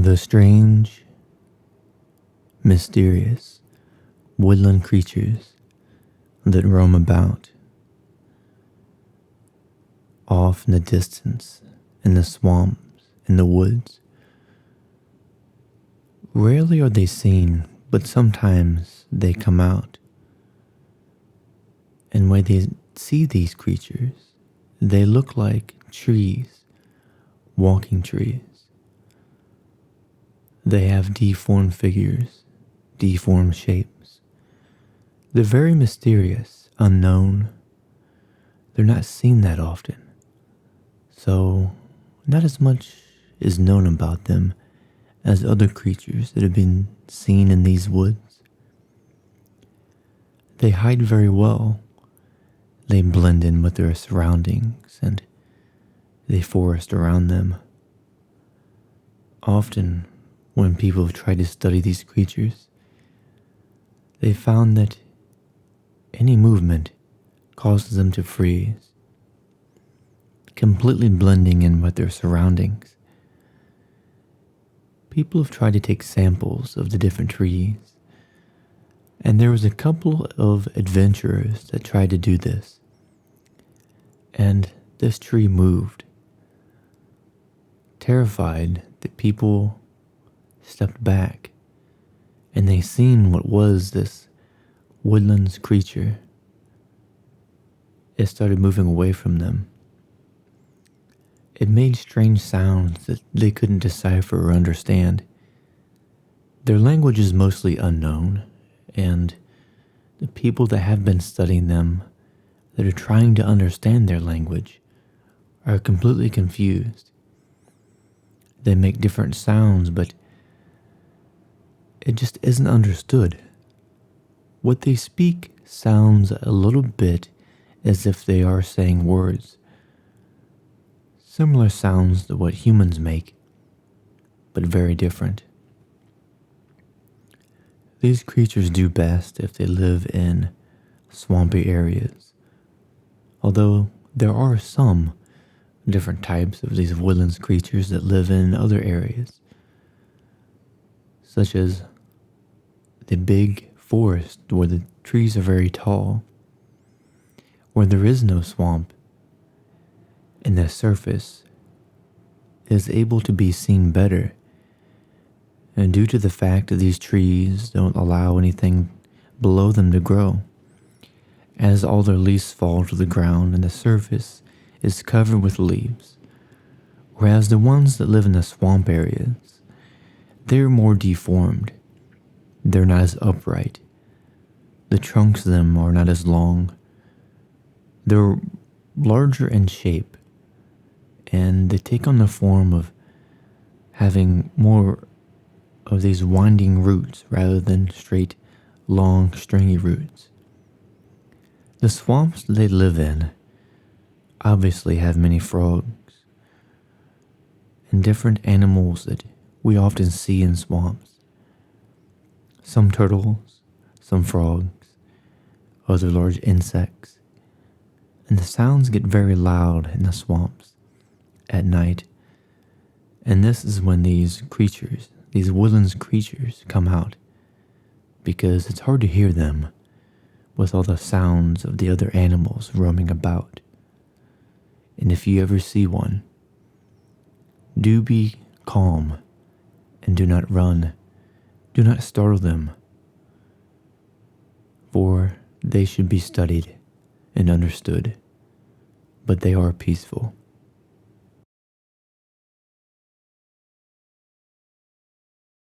The strange, mysterious woodland creatures that roam about off in the distance, in the swamps, in the woods. Rarely are they seen, but sometimes they come out. And when they see these creatures, they look like trees, walking trees. They have deformed figures, deformed shapes. They're very mysterious, unknown. They're not seen that often. So, not as much is known about them as other creatures that have been seen in these woods. They hide very well. They blend in with their surroundings and the forest around them. Often, when people have tried to study these creatures, they found that any movement causes them to freeze, completely blending in with their surroundings. People have tried to take samples of the different trees, and there was a couple of adventurers that tried to do this, and this tree moved. Terrified, the people stepped back, and they seen what was this woodlands creature. It started moving away from them. It made strange sounds that they couldn't decipher or understand. Their language is mostly unknown, and the people that have been studying them, that are trying to understand their language, are completely confused. They make different sounds, but it just isn't understood. What they speak sounds a little bit as if they are saying words. Similar sounds to what humans make, but very different. These creatures do best if they live in swampy areas, although there are some different types of these woodlands creatures that live in other areas, such as the big forest where the trees are very tall, where there is no swamp, and the surface is able to be seen better. And due to the fact that these trees don't allow anything below them to grow, as all their leaves fall to the ground and the surface is covered with leaves, whereas the ones that live in the swamp areas, they're more deformed. They're not as upright. The trunks of them are not as long. They're larger in shape, and they take on the form of having more of these winding roots rather than straight, long, stringy roots. The swamps they live in obviously have many frogs and different animals that we often see in swamps. Some turtles, some frogs, other large insects, and the sounds get very loud in the swamps at night. And this is when these creatures, these woodlands creatures, come out, because it's hard to hear them with all the sounds of the other animals roaming about. And if you ever see one, do be calm and do not run. Do not startle them, for they should be studied and understood, but they are peaceful.